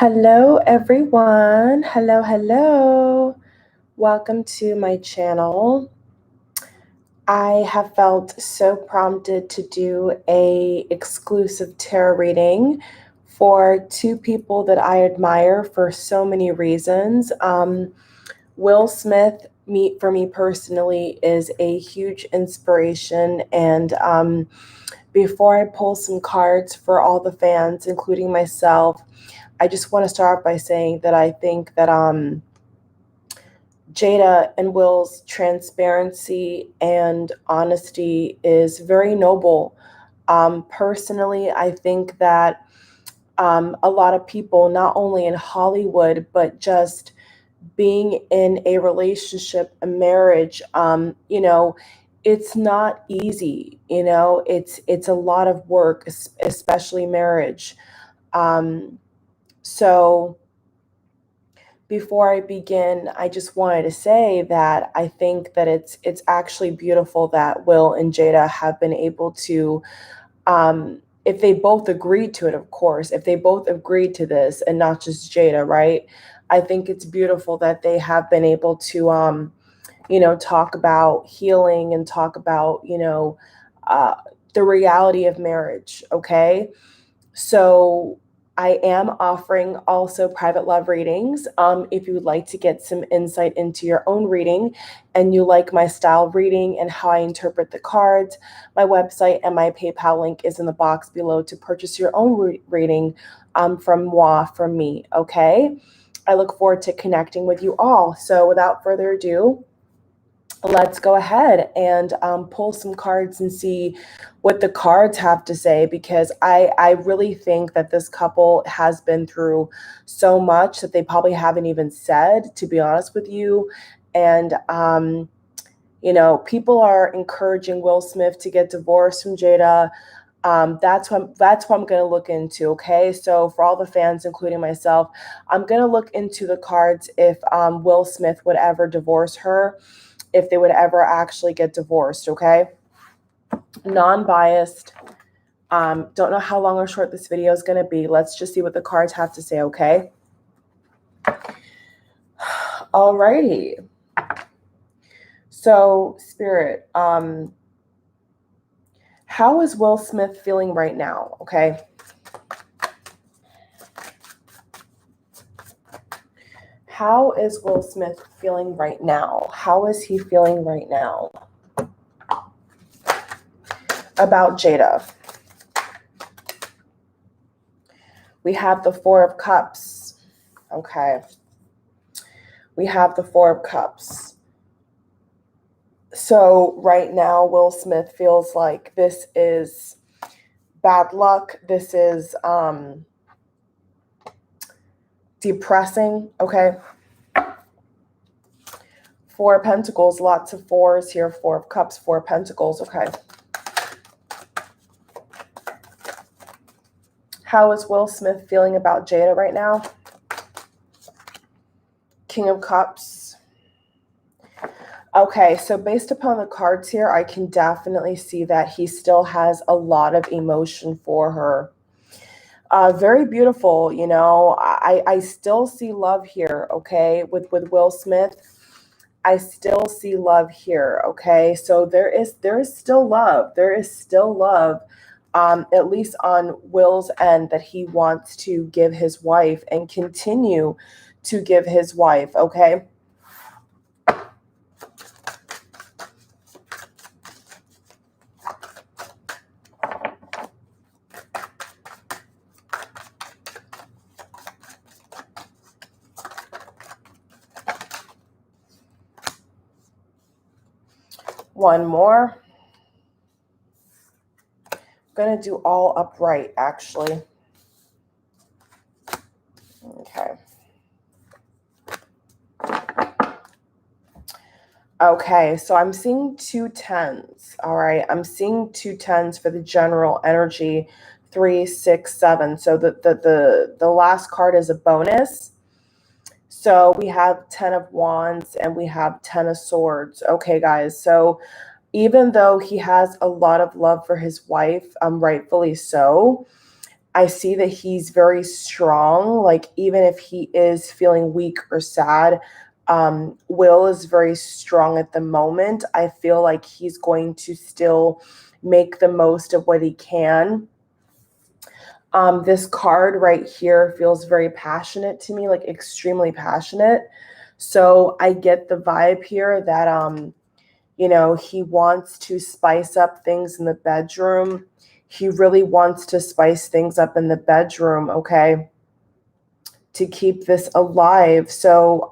Hello, everyone. Hello, hello. Welcome to my channel. I have felt so prompted to do a exclusive tarot reading for two people that I admire for so many reasons. Will Smith, for me personally, is a huge inspiration. And before I pull some cards for all the fans, including myself, I just want to start by saying that I think that Jada and Will's transparency and honesty is very noble. Personally, I think that a lot of people, not only in Hollywood, but just being in a relationship, a marriage, it's not easy. It's a lot of work, especially marriage. So before I begin, I just wanted to say that I think that it's actually beautiful that Will and Jada have been able to, if they both agreed to it, of course, if they both agreed to this and not just Jada, right? I think it's beautiful that they have been able to, talk about healing and talk about, the reality of marriage, okay? So I am offering also private love readings. If you would like to get some insight into your own reading and you like my style of reading and how I interpret the cards, my website and my PayPal link is in the box below to purchase your own reading from me, okay? I look forward to connecting with you all. So without further ado, let's go ahead and pull some cards and see what the cards have to say, because I really think that this couple has been through so much that they probably haven't even said, to be honest with you. And, people are encouraging Will Smith to get divorced from Jada. That's what I'm going to look into. Okay. So for all the fans, including myself, I'm going to look into the cards if Will Smith would ever divorce her, if they would ever actually get divorced, okay? Non-biased. Don't know how long or short this video is going to be. Let's just see what the cards have to say, okay? Alrighty. So, Spirit, how is Will Smith feeling right now, okay? How is Will Smith feeling right now? How is he feeling right now about Jada? We have the Four of Cups. Okay. We have the Four of Cups. So right now, Will Smith feels like this is bad luck. This is depressing, okay? Four of Pentacles, lots of fours here. Four of Cups, Four of Pentacles, okay. How is Will Smith feeling about Jada right now? King of Cups. Okay, so based upon the cards here, I can definitely see that he still has a lot of emotion for her. Very beautiful, I still see love here, okay, with Will Smith. I still see love here, okay? So there is still love. There is still love, at least on Will's end, that he wants to give his wife and continue to give his wife, okay? One more. I'm going to do all upright, actually. Okay. Okay, so I'm seeing 2 10s. All right, I'm seeing 2 10s for the general energy, 3, 6, 7. So the last card is a bonus. So we have 10 of Wands and we have 10 of Swords. Okay, guys, so even though he has a lot of love for his wife, rightfully so, I see that he's very strong. Like, even if he is feeling weak or sad, Will is very strong at the moment. I feel like he's going to still make the most of what he can. This card right here feels very passionate to me, like extremely passionate. So I get the vibe here that, you know, he wants to spice up things in the bedroom. He really wants to spice things up in the bedroom, okay, to keep this alive. So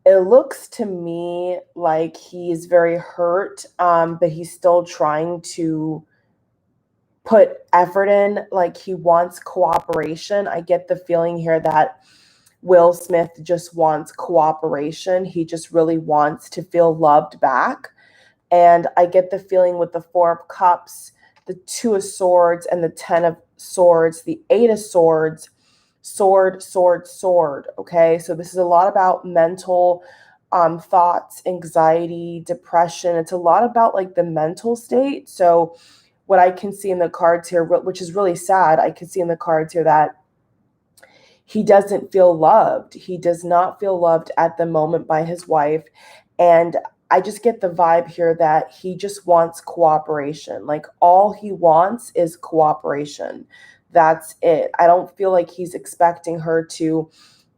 it looks to me like he's very hurt, but he's still trying to put effort in. Like, he wants cooperation. I get the feeling here that Will Smith just wants cooperation. He just really wants to feel loved back. And I get the feeling with the Four of Cups, the Two of Swords, and the Ten of Swords, the Eight of Swords, sword, sword, sword. Okay, so this is a lot about mental thoughts, anxiety, depression. It's a lot about like the mental state. So what I can see in the cards here, which is really sad, I can see in the cards here that he doesn't feel loved. He does not feel loved at the moment by his wife. And I just get the vibe here that he just wants cooperation. Like, all he wants is cooperation. That's it. I don't feel like he's expecting her to,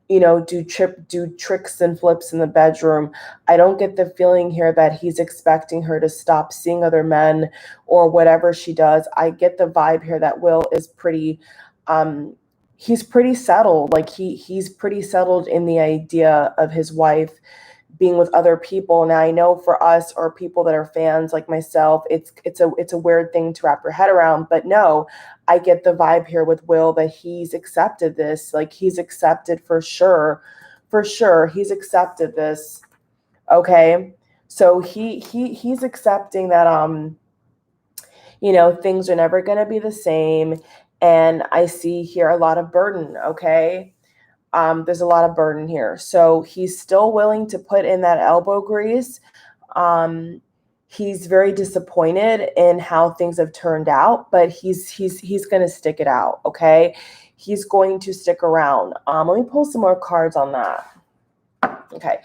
you know, do tricks and flips in the bedroom. I don't get the feeling here that he's expecting her to stop seeing other men or whatever she does. I get the vibe here that Will is pretty, he's pretty settled. Like, he's pretty settled in the idea of his wife being with other people. Now, I know for us, or people that are fans like myself, it's a weird thing to wrap your head around. But no, I get the vibe here with Will that he's accepted this. Like, he's accepted for sure. For sure, he's accepted this. Okay. So he's accepting that you know, things are never going to be the same. And I see here a lot of burden. Okay. There's a lot of burden here. So he's still willing to put in that elbow grease. He's very disappointed in how things have turned out, but he's going to stick it out. Okay. He's going to stick around. Let me pull some more cards on that. Okay.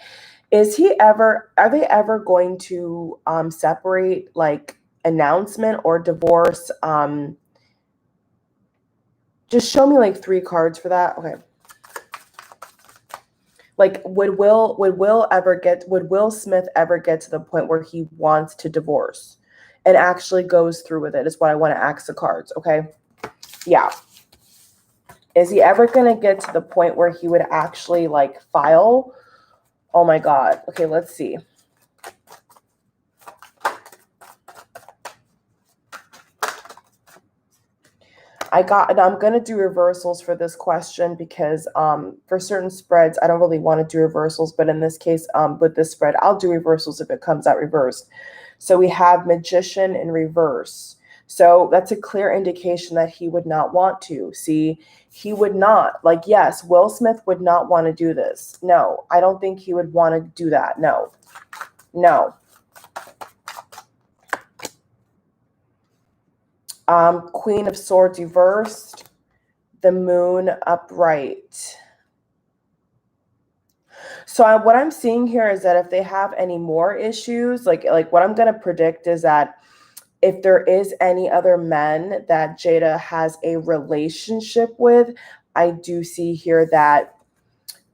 Are they ever going to separate, like, announcement or divorce? Just show me like 3 cards for that. Okay. Like, would Will Smith ever get to the point where he wants to divorce and actually goes through with it, is what I want to ask the cards. Okay. Yeah. Is he ever going to get to the point where he would actually, like, file? Oh my God. Okay. Let's see. I'm going to do reversals for this question because for certain spreads, I don't really want to do reversals. But in this case, with this spread, I'll do reversals if it comes out reversed. So we have Magician in reverse. So that's a clear indication that he would not want to. See, he would not. Like, yes, Will Smith would not want to do this. No, I don't think he would want to do that. No, no. Queen of Swords reversed, the Moon upright. So what I'm seeing here is that if they have any more issues, like what I'm going to predict is that if there is any other men that Jada has a relationship with, I do see here that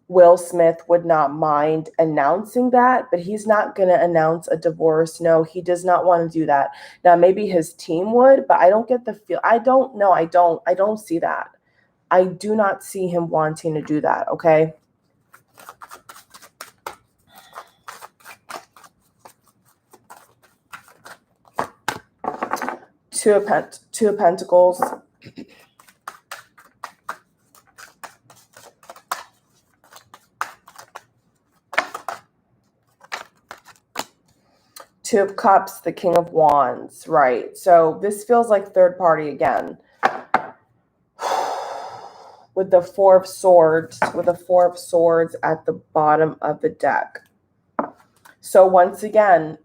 Will Smith would not mind announcing that, but he's not going to announce a divorce. No, he does not want to do that. Now, maybe his team would, but I don't get the feel. I don't know. I don't see that. I do not see him wanting to do that. Okay. Two of Pentacles. Two of Cups, the King of Wands, right? So this feels like third party again. With the Four of Swords, at the bottom of the deck. So once again,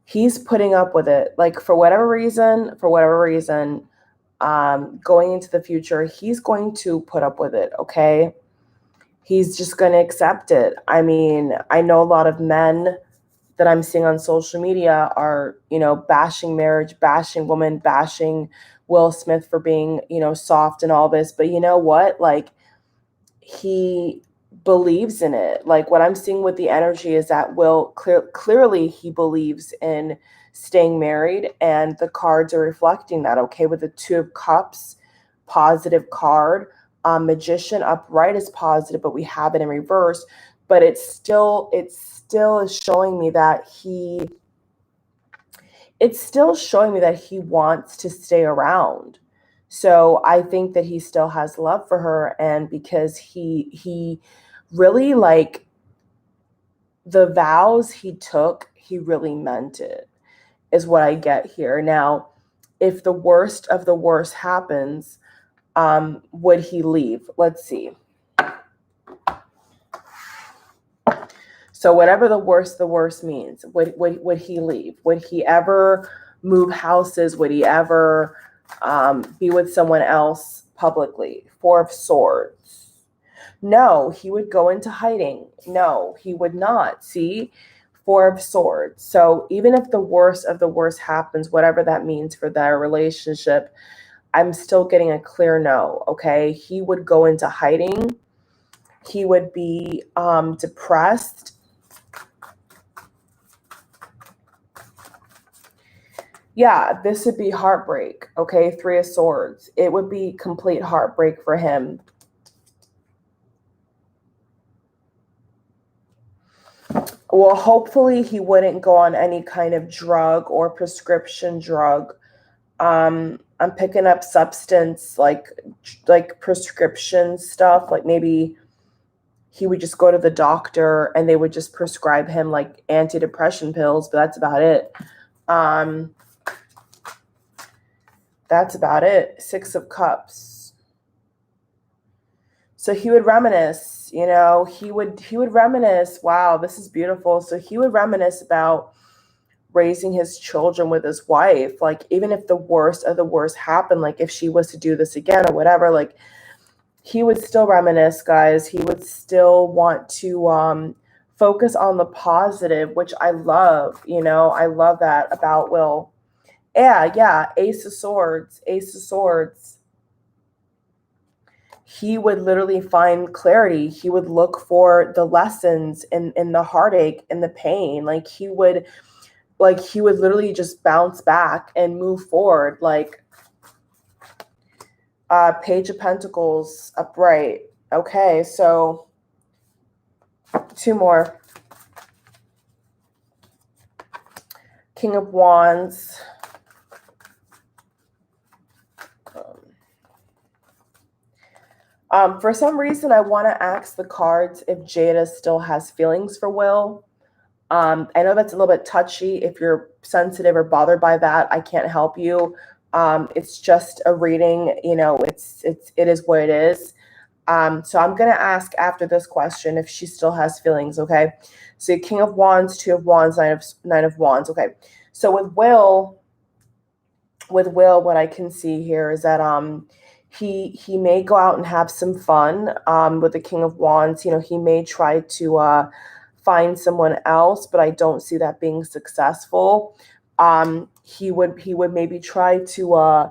he's putting up with it. Like for whatever reason, going into the future, he's going to put up with it, okay? He's just going to accept it. I mean, I know a lot of men that I'm seeing on social media are, bashing marriage, bashing women, bashing Will Smith for being, soft and all this. But you know what? Like, he believes in it. Like, what I'm seeing with the energy is that Will clearly he believes in staying married, and the cards are reflecting that, okay? With the Two of Cups, positive card. Magician upright is positive, but we have it in reverse. But it still is showing me that he wants to stay around. So I think that he still has love for her, and because he really, like, the vows he took, he really meant it, is what I get here. Now, if the worst of the worst happens, would he leave? Let's see. So whatever the worst means, would he leave? Would he ever move houses? Would he ever be with someone else publicly? Four of Swords. No, he would go into hiding. No, he would not. See? Four of Swords. So even if the worst of the worst happens, whatever that means for their relationship, I'm still getting a clear no, okay? He would go into hiding. He would be depressed. Yeah, this would be heartbreak, okay? Three of Swords. It would be complete heartbreak for him. Well, hopefully he wouldn't go on any kind of drug or prescription drug. I'm picking up substance like prescription stuff. Like maybe he would just go to the doctor and they would just prescribe him like antidepressant pills, but that's about it. That's about it. Six of Cups. So he would reminisce, he would reminisce. Wow, this is beautiful. So he would reminisce about raising his children with his wife. Like, even if the worst of the worst happened, like if she was to do this again or whatever, like he would still reminisce, guys. He would still want to focus on the positive, which I love. I love that about Will. Yeah, Ace of Swords. He would literally find clarity. He would look for the lessons in the heartache and the pain. Like he would literally just bounce back and move forward. Like Page of Pentacles upright. Okay, so two more. King of Wands. For some reason, I want to ask the cards if Jada still has feelings for Will. I know that's a little bit touchy. If you're sensitive or bothered by that, I can't help you. It's just a reading. It is what it is. So I'm going to ask after this question if she still has feelings, okay? So King of Wands, Two of Wands, Nine of Wands, okay? So with Will, what I can see here is that he may go out and have some fun with the King of Wands. He may try to find someone else, but I don't see that being successful. He would maybe try to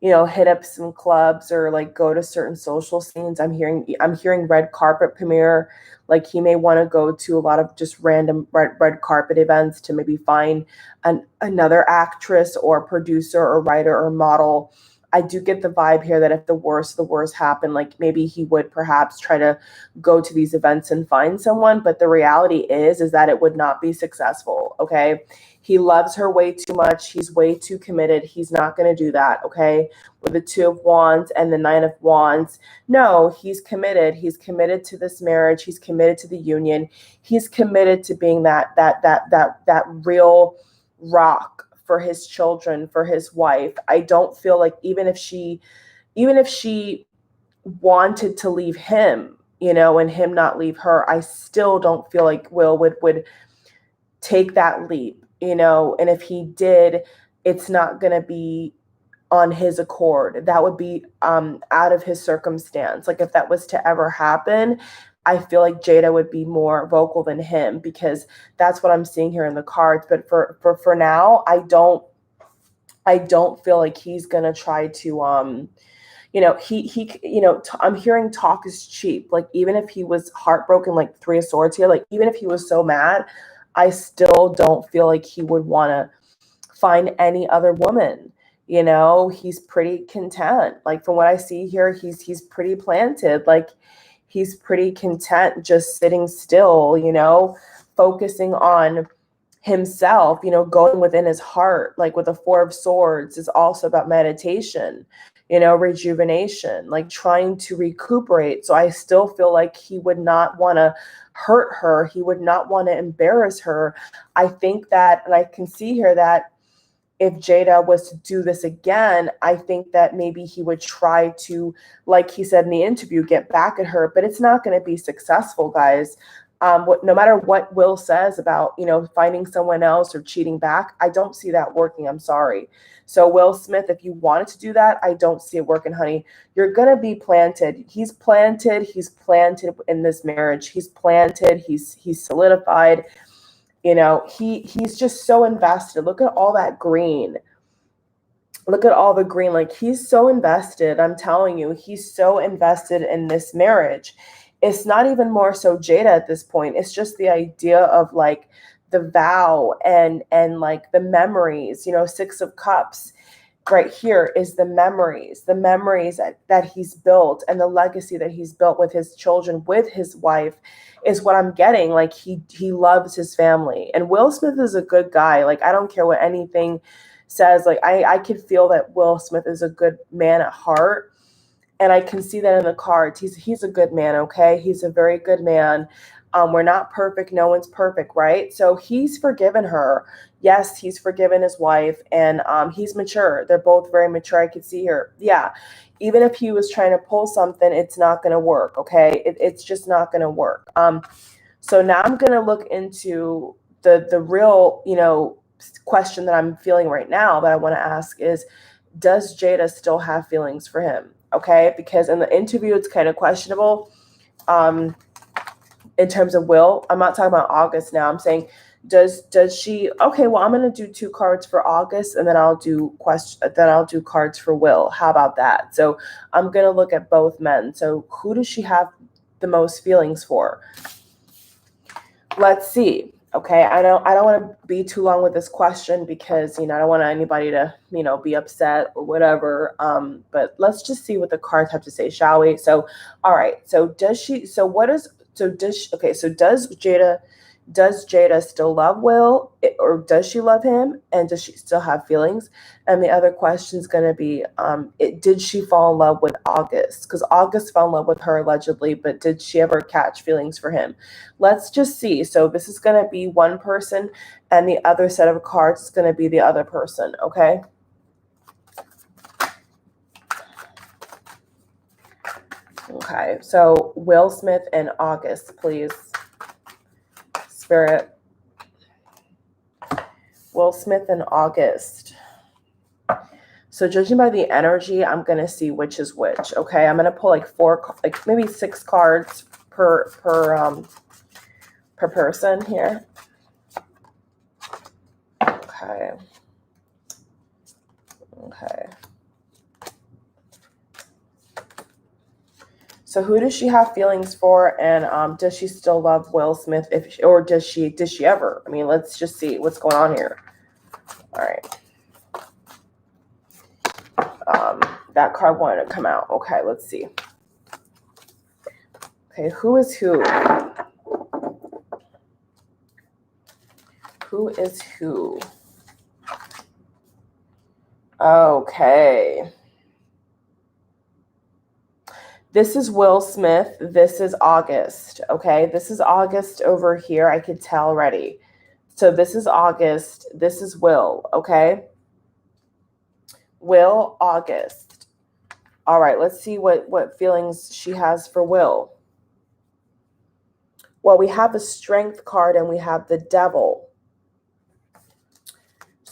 hit up some clubs or like go to certain social scenes. I'm hearing red carpet premiere. Like he may want to go to a lot of just random red carpet events to maybe find another actress or producer or writer or model. I do get the vibe here that if the worst happened, like maybe he would perhaps try to go to these events and find someone. But the reality is that it would not be successful. Okay. He loves her way too much. He's way too committed. He's not going to do that. Okay. With the Two of Wands and the Nine of Wands. No, he's committed. He's committed to this marriage. He's committed to the union. He's committed to being that real rock for his children, for his wife. I don't feel like even if she wanted to leave him, and him not leave her, I still don't feel like Will would take that leap. you know, and if he did, it's not going to be on his accord. That would be out of his circumstance. Like if that was to ever happen, I feel like Jada would be more vocal than him, because that's what I'm seeing here in the cards. But for now, I don't feel like he's gonna try to you know, you know, I'm hearing talk is cheap. Like even if he was heartbroken, like Three of Swords here, like even if he was so mad, I still don't feel like he would want to find any other woman. You know, he's pretty content. Like from what I see here, he's pretty planted. Like he's pretty content just sitting still, you know, focusing on himself, you know, going within his heart. Like with the Four of Swords is also about meditation, you know, rejuvenation, like trying to recuperate. So I still feel like he would not want to hurt her. He would not want to embarrass her. I think that, and I can see here that if Jada was to do this again, I think that maybe he would try to, like he said in the interview, get back at her, but it's not going to be successful, guys. No matter what Will says about, you know, finding someone else or cheating back, I don't see that working. I'm sorry. So Will Smith, if you wanted to do that, I don't see it working, honey. You're going to be planted. He's planted. He's planted in this marriage. He's planted. He's solidified. You know, he's just so invested. Look at all that green. Look at all the green. Like he's so invested. I'm telling you, he's so invested in this marriage. It's not even more so Jada at this point. It's just the idea of like the vow and like the memories, you know, Six of Cups right here is the memories that he's built, and the legacy that he's built with his children, with his wife, is what I'm getting. Like he loves his family, and Will Smith is a good guy. Like I don't care what anything says. Like I could feel that Will Smith is a good man at heart, and I can see that in the cards. He's a good man, okay? He's a very good man. We're not perfect. No one's perfect, right? So he's forgiven her. Yes, he's forgiven his wife, and he's mature. They're both very mature. I could see here. Yeah, even if he was trying to pull something, it's not going to work, okay? It's just not going to work. So now I'm going to look into the real, you know, question that I'm feeling right now that I want to ask is, does Jada still have feelings for him? Okay, because in the interview, it's kind of questionable. In terms of Will, I'm not talking about August now. I'm saying, does she? Okay, well, I'm gonna do 2 cards for August, and then I'll do cards for Will. How about that? So I'm gonna look at both men. So who does she have the most feelings for? Let's see. Okay, I don't want to be too long with this question because, you know, I don't want anybody to, you know, be upset or whatever. But let's just see what the cards have to say, shall we? So, all right. So does she? So what is? So does she, okay? So does Jada still love Will, or does she love him, and does she still have feelings? And the other question is going to be, did she fall in love with August? Because August fell in love with her allegedly, but did she ever catch feelings for him? Let's just see. So this is going to be one person, and the other set of cards is going to be the other person, okay? Okay, so Will Smith and August, please. Spirit. Will Smith and August. So judging by the energy, I'm going to see which is which, okay? I'm going to pull like 4, like maybe 6 cards per person here. Okay. Okay. So who does she have feelings for, and does she still love Will Smith, or did she ever? I mean, let's just see what's going on here. All right. That card wanted to come out. Okay, let's see. Okay, who is who? Who is who? Okay. This is Will Smith. This is August. Okay, this is August over here. I could tell already. So this is August. This is Will. Okay. Will, August. All right, let's see what feelings she has for Will. Well, we have the Strength card and we have the Devil.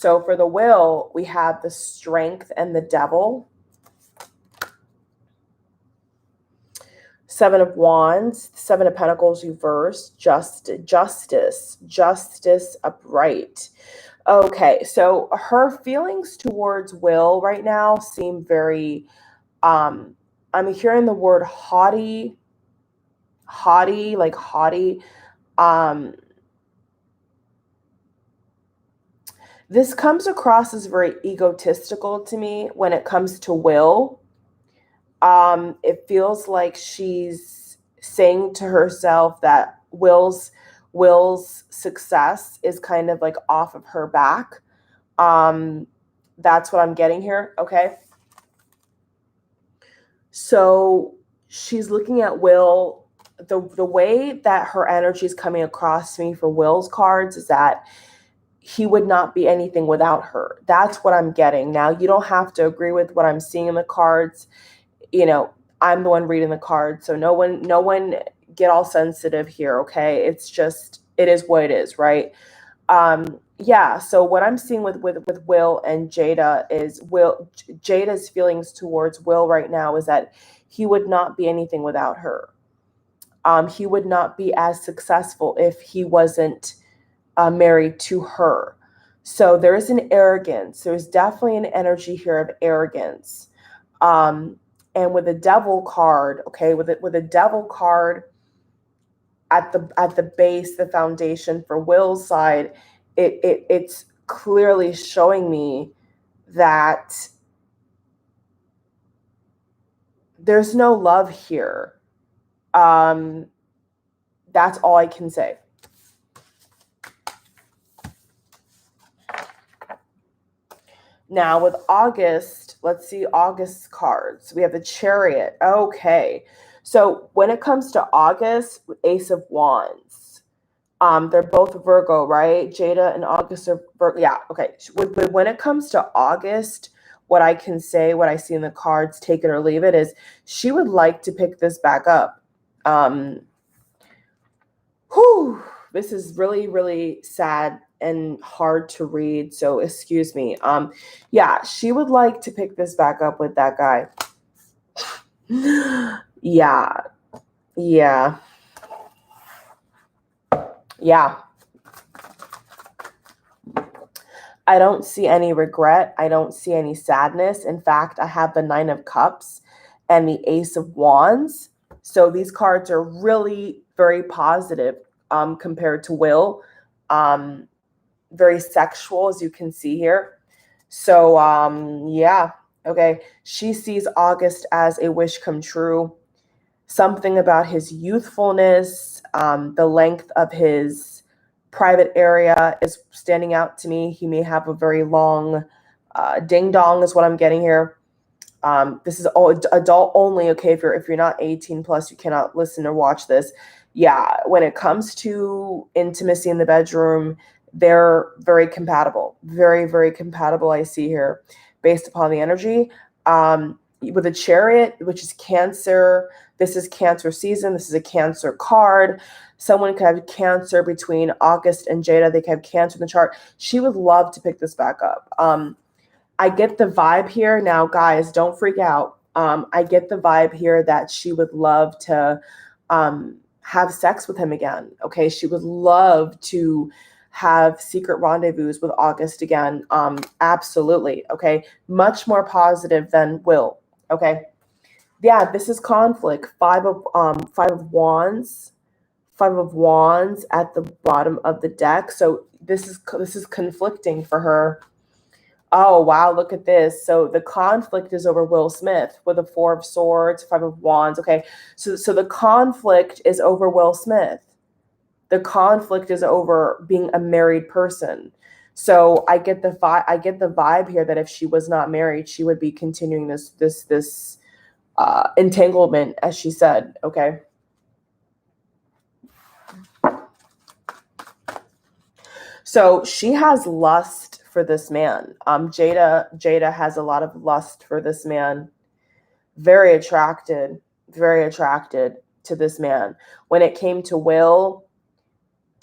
So for the Will, we have the Strength and the Devil. Seven of Wands, Seven of Pentacles reversed, Justice upright. Okay, so her feelings towards Will right now seem very, I'm hearing the word haughty, like haughty. This comes across as very egotistical to me when it comes to Will. It feels like she's saying to herself that Will's success is kind of like off of her back. That's what I'm getting here. Okay. So she's looking at Will. The way that her energy is coming across to me for Will's cards is that he would not be anything without her. That's what I'm getting. Now, you don't have to agree with what I'm seeing in the cards. You know, I'm the one reading the cards, so no one get all sensitive here, okay? It's just, it is what it is, right? Yeah, so what I'm seeing with Will and Jada is Jada's feelings towards Will right now is that he would not be anything without her. He would not be as successful if he wasn't married to her. So there is an arrogance. There's definitely an energy here of arrogance. And with the Devil card, okay, with a Devil card at the base, the foundation for Will's side, it's clearly showing me that there's no love here. That's all I can say. Now with August, let's see August's cards. We have the Chariot. Okay. So when it comes to August, Ace of Wands, they're both Virgo, right? Jada and August are Virgo. Yeah, okay. When it comes to August, what I can say, what I see in the cards, take it or leave it, is she would like to pick this back up. This is really, really sad and hard to read, so excuse me. Yeah, she would like to pick this back up with that guy. Yeah. I don't see any regret. I don't see any sadness. In fact, I have the Nine of Cups and the Ace of Wands. So these cards are really very positive compared to Will. Very sexual, as you can see here. So, yeah. Okay. She sees August as a wish come true. Something about his youthfulness, the length of his private area is standing out to me. He may have a very long ding dong is what I'm getting here. This is all adult only. Okay. If you're not 18 plus, you cannot listen or watch this. Yeah. When it comes to intimacy in the bedroom, they're very compatible, very, very compatible. I see here based upon the energy. With a Chariot, which is Cancer. This is Cancer season. This is a Cancer card. Someone could have Cancer between August and Jada. They could have Cancer in the chart. She would love to pick this back up. I get the vibe here. Now, guys, don't freak out. I get the vibe here that she would love to have sex with him again. Okay. She would love to have secret rendezvous with August again. Absolutely. Okay. Much more positive than Will. Okay. Yeah, this is conflict. Five of Wands. Five of Wands at the bottom of the deck. So this is conflicting for her. Oh, wow, look at this. So the conflict is over Will Smith with a Four of Swords, Five of Wands. Okay. So the conflict is over Will Smith. The conflict is over being a married person. So I get the vibe here that if she was not married, she would be continuing this entanglement, as she said. Okay. So she has lust for this man. Jada has a lot of lust for this man. Very attracted to this man. When it came to Will,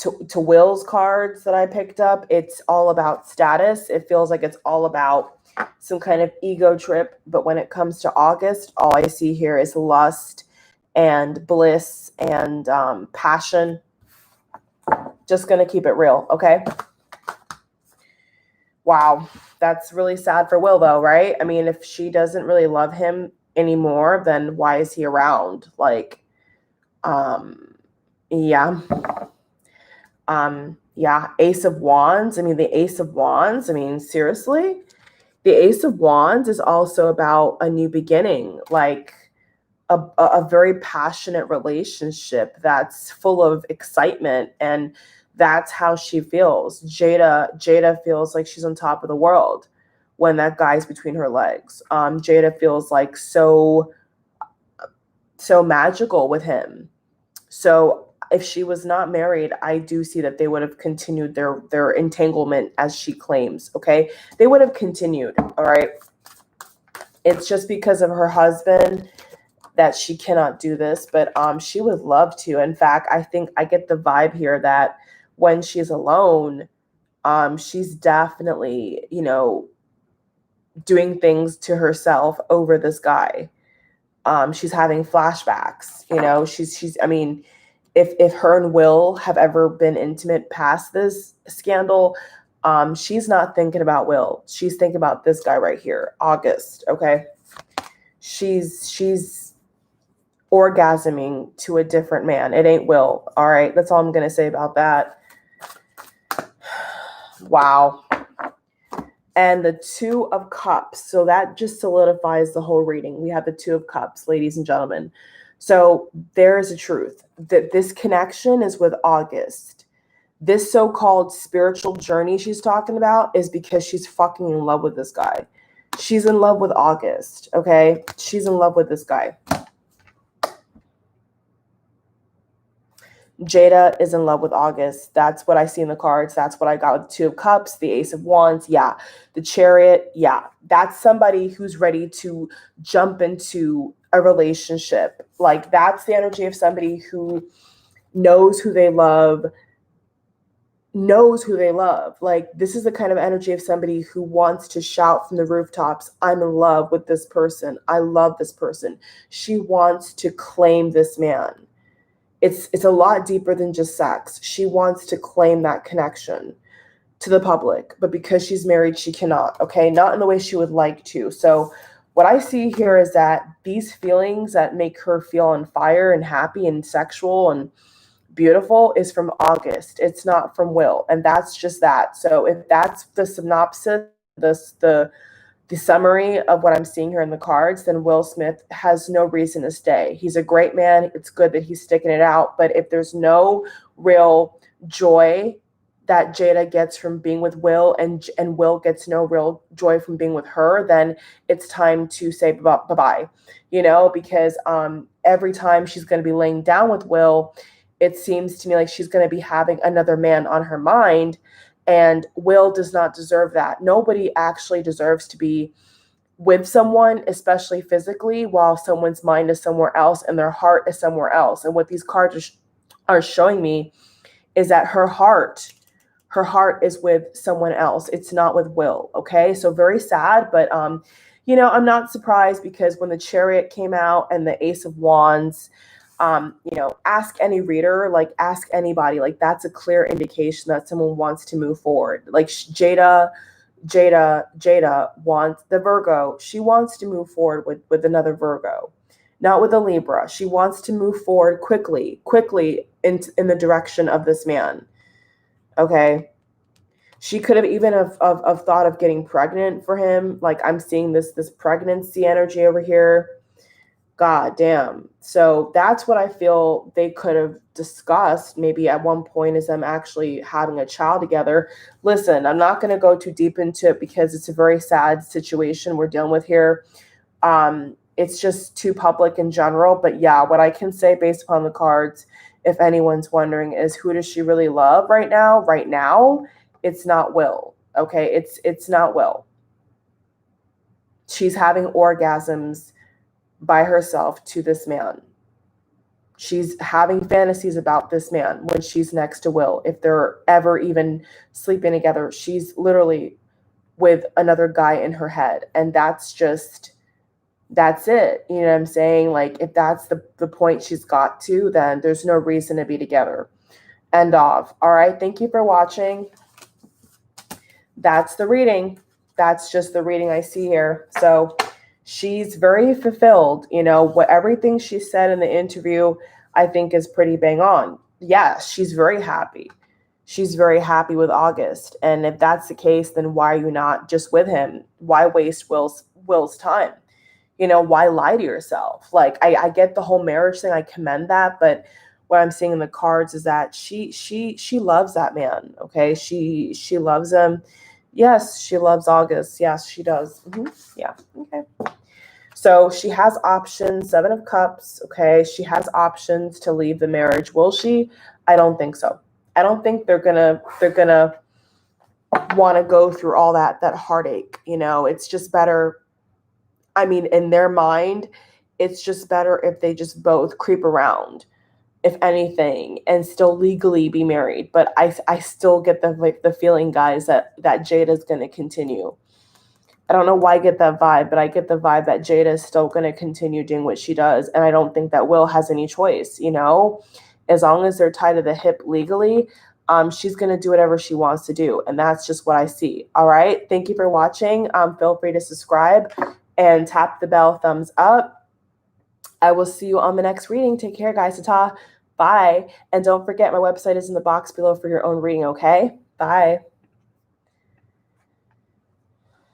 to Will's cards that I picked up, it's all about status. It feels like it's all about some kind of ego trip. But when it comes to August, all I see here is lust and bliss and passion. Just going to keep it real, okay? Wow, that's really sad for Will, though, right? I mean, if she doesn't really love him anymore, then why is he around? Like, yeah. Yeah, Ace of Wands. I mean, the Ace of Wands, I mean, seriously? The Ace of Wands is also about a new beginning, like a very passionate relationship that's full of excitement, and that's how she feels. Jada feels like she's on top of the world when that guy's between her legs. Jada feels like so magical with him. So if she was not married, I do see that they would have continued their entanglement, as she claims. Okay, they would have continued. All right, it's just because of her husband that she cannot do this, but she would love to. In fact, I think I get the vibe here that when she's alone, she's definitely, doing things to herself over this guy. She's having flashbacks. She's. I mean, if her and Will have ever been intimate past this scandal, she's not thinking about Will. She's thinking about this guy right here, August. Okay, she's orgasming to a different man. It ain't Will. All right, that's all I'm gonna say about that. Wow. And the Two of Cups. So that just solidifies the whole reading. We have the Two of Cups, ladies and gentlemen. So there is a truth that this connection is with August. This so-called spiritual journey she's talking about is because she's fucking in love with this guy. She's in love with August, okay? She's in love with this guy. Jada is in love with August. That's what I see in the cards. That's what I got with the Two of Cups, the Ace of Wands. Yeah. The Chariot. Yeah. That's somebody who's ready to jump into a relationship. Like, that's the energy of somebody who knows who they love, Like, this is the kind of energy of somebody who wants to shout from the rooftops, I'm in love with this person. I love this person. She wants to claim this man. It's a lot deeper than just sex. She wants to claim that connection to the public, but because she's married, she cannot, okay? Not in the way she would like to. So what I see here is that these feelings that make her feel on fire and happy and sexual and beautiful is from August. It's not from Will. And that's just that. So if that's the synopsis, the summary of what I'm seeing here in the cards, then Will Smith has no reason to stay. He's a great man. It's good that he's sticking it out. But if there's no real joy that Jada gets from being with Will, and Will gets no real joy from being with her, then it's time to say bye-bye, because every time she's going to be laying down with Will, it seems to me like she's going to be having another man on her mind. And Will does not deserve that. Nobody actually deserves to be with someone, especially physically, while someone's mind is somewhere else and their heart is somewhere else. And what these cards are showing me is that her heart is with someone else. It's not with Will. Okay. So very sad, but, I'm not surprised, because when the Chariot came out and the Ace of Wands, ask any reader, like ask anybody, like that's a clear indication that someone wants to move forward. Like Jada wants the Virgo. She wants to move forward with another Virgo, not with a Libra. She wants to move forward quickly in the direction of this man. Okay. She could have even of thought of getting pregnant for him. Like, I'm seeing this pregnancy energy over here. God damn. So that's what I feel they could have discussed maybe at one point, is them actually having a child together. Listen, I'm not going to go too deep into it because it's a very sad situation we're dealing with here. It's just too public in general. But yeah, what I can say based upon the cards, if anyone's wondering, is who does she really love right now? Right now, it's not Will. Okay, it's not Will. She's having orgasms by herself to this man. She's having fantasies about this man when she's next to Will. If they're ever even sleeping together, she's literally with another guy in her head. And that's it. You know what I'm saying? Like, if that's the point she's got to, then there's no reason to be together. End of. All right. Thank you for watching. That's the reading. That's just the reading I see here. So she's very fulfilled. You know, what everything she said in the interview, I think is pretty bang on. Yes, she's very happy. She's very happy with August. And if that's the case, then why are you not just with him? Why waste Will's time? You know, why lie to yourself? Like, I get the whole marriage thing. I commend that. But what I'm seeing in the cards is that she loves that man. Okay. She loves him. Yes, she loves August. Yes, she does. Yeah. Okay. So she has options. 7 of Cups. Okay. She has options to leave the marriage. Will she? I don't think so. I don't think they're gonna want to go through all that heartache. You know, it's just better. I mean, in their mind, it's just better if they just both creep around, if anything, and still legally be married. But I still get the feeling, guys, that Jada's going to continue. I don't know why I get that vibe, but I get the vibe that Jada is still going to continue doing what she does. And I don't think that Will has any choice, you know? As long as they're tied to the hip legally, she's going to do whatever she wants to do. And that's just what I see. All right. Thank you for watching. Feel free to subscribe and tap the bell, thumbs up. I will see you on the next reading. Take care, guys. Ta-ta. Bye. And don't forget, my website is in the box below for your own reading, okay? Bye.